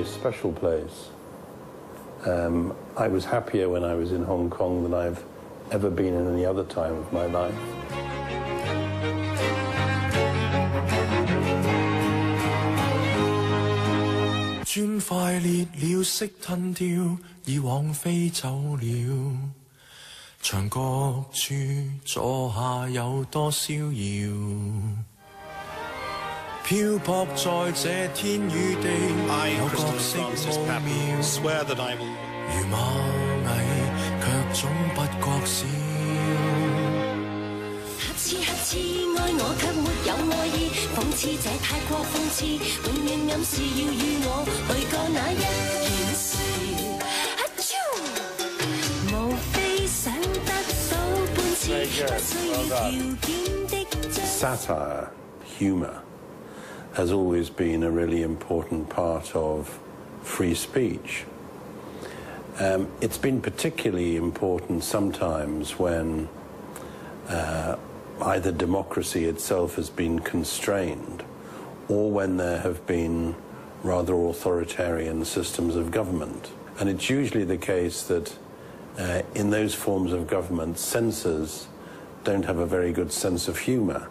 special place. I was happier when I was in Hong Kong than I've ever been in any other time of my life. 磚塊裂了，色褪掉，以往飛走了。牆角處坐下有多逍遙，漂泊在這天與地，有角色奧妙。如螞蟻，卻總不覺少。黑痴愛我，卻沒有愛意，諷刺這太過諷刺，永遠暗示要與我去過那一件事。無非想得到半次，不需要條件的將。Satire, humour, has always been a really important part of free speech. It's been particularly important sometimes when either democracy itself has been constrained or when there have been rather authoritarian systems of government. And it's usually the case that in those forms of government, censors don't have a very good sense of humour,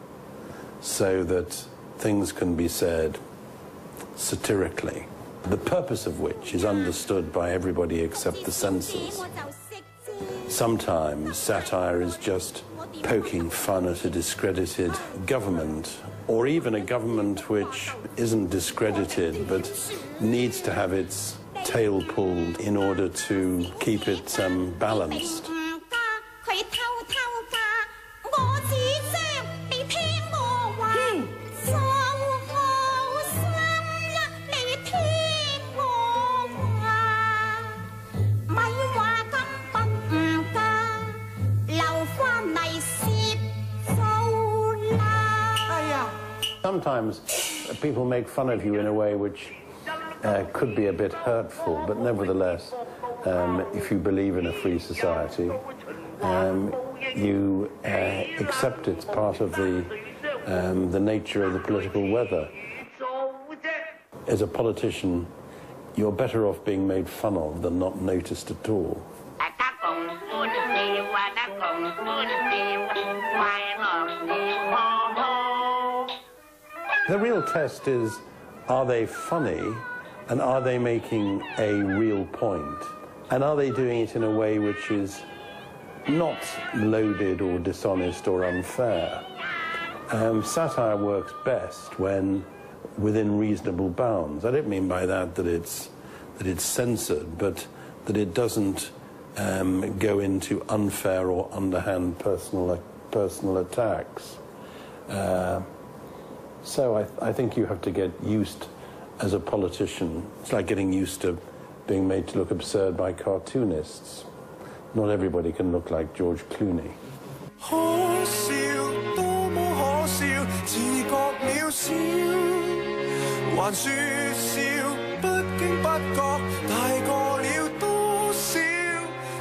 so that things can be said satirically, the purpose of which is understood by everybody except the censors. Sometimes satire is just poking fun at a discredited government, or even a government which isn't discredited but needs to have its tail pulled in order to keep it balanced. Sometimes people make fun of you in a way which could be a bit hurtful, but nevertheless, if you believe in a free society, you accept it's part of the nature of the political weather. As a politician, you're better off being made fun of than not noticed at all. The real test is, are they funny, and are they making a real point? And are they doing it in a way which is not loaded or dishonest or unfair? Satire works best when within reasonable bounds. I don't mean by that that it's censored, but that it doesn't go into unfair or underhand personal attacks. So I think you have to get used as a politician. It's like getting used to being made to look absurd by cartoonists. Not everybody can look like George Clooney. 可笑，多麼可笑，自覺渺小，還說笑，不經不覺，大過了多少，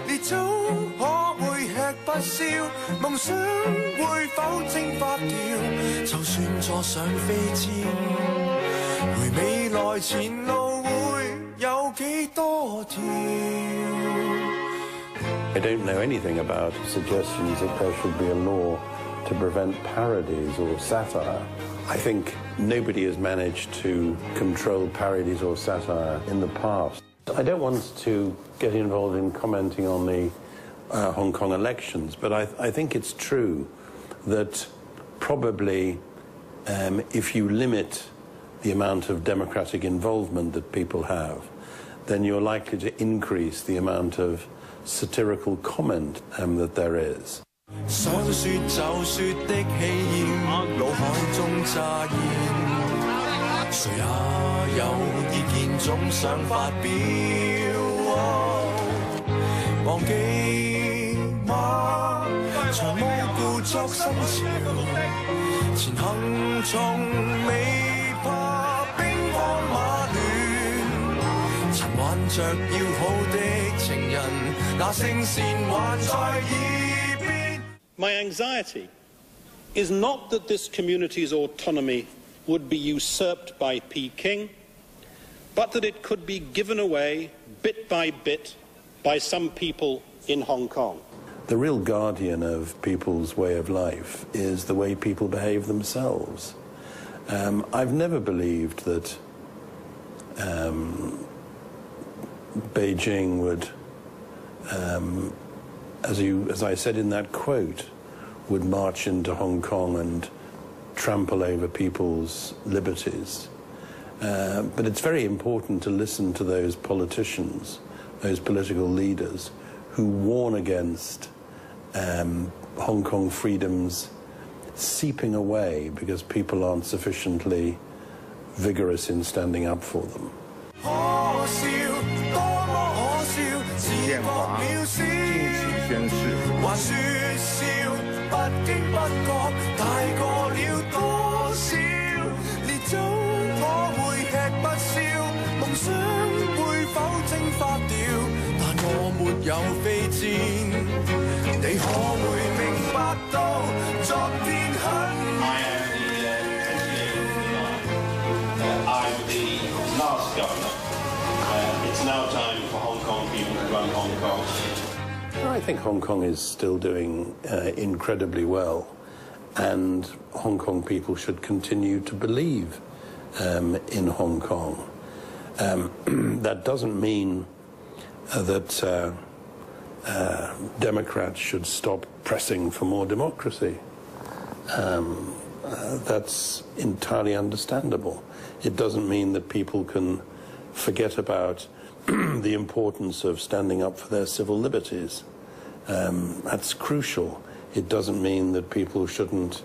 烈酒可會吃不消，夢想會否蒸發掉，就算坐上飛氈，回未來前路會有幾多條。I don't know anything about suggestions that there should be a law to prevent parodies or satire. I think nobody has managed to control parodies or satire in the past. I don't want to get involved in commenting on the Hong Kong elections, but I think it's true that probably if you limit the amount of democratic involvement that people have, then you're likely to increase the amount of satirical comment that there is. 想說就說的氣焰，腦海中乍現，誰也有意見總想發表。忘記嗎？長毛故作新潮，前行從未怕兵荒馬亂，曾挽着要好的情人，那聲線還在耳邊。 My anxiety is not that this community's autonomy would be usurped by Peking, but that it could be given away bit by bit by some people in Hong Kong. The real guardian of people's way of life is the way people behave themselves. I've never believed that Beijing would, as I said in that quote, would march into Hong Kong and trample over people's liberties. But it's very important to listen to those politicians, those political leaders who warn against Hong Kong freedoms seeping away because people aren't sufficiently vigorous in standing up for them. 前港敬請宣誓。還說笑，不經不覺大過了多少？烈酒可會吃不消，夢想會否蒸發掉？但我沒有飛箭，你可會明白到昨天很。I'm the last governor. It's now time for Hong Kong people to run Hong Kong. I think Hong Kong is still doing incredibly well, and Hong Kong people should continue to believe in Hong Kong. That doesn't mean that Democrats should stop pressing for more democracy. That's entirely understandable. It doesn't mean that people can forget about the importance of standing up for their civil liberties. That's crucial. It doesn't mean that people shouldn't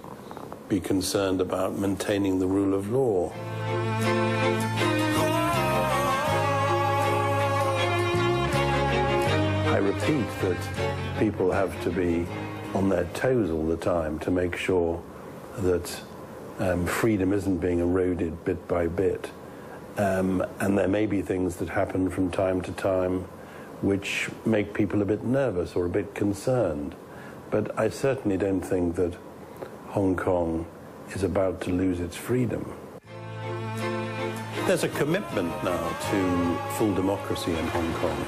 be concerned about maintaining the rule of law. I repeat that people have to be on their toes all the time to make sure that freedom isn't being eroded bit by bit. And there may be things that happen from time to time which make people a bit nervous or a bit concerned. But I certainly don't think that Hong Kong is about to lose its freedom. There's a commitment now to full democracy in Hong Kong.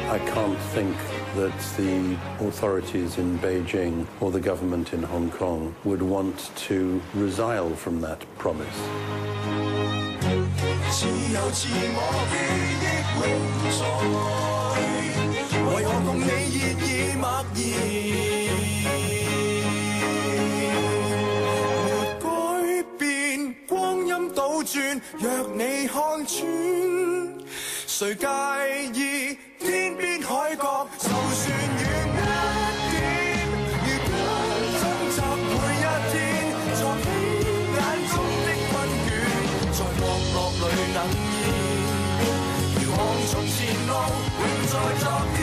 I can't think that the authorities in Beijing or the government in Hong Kong would want to resile from that promise. 只有自我記憶永在，為何共你熱意默然？沒改變，光陰倒轉，若你看穿，誰介意天邊海角？就算遠一點，如果掙扎每一天，藏起眼中的困倦，在角落裏能現，遙望從前路，永在昨天。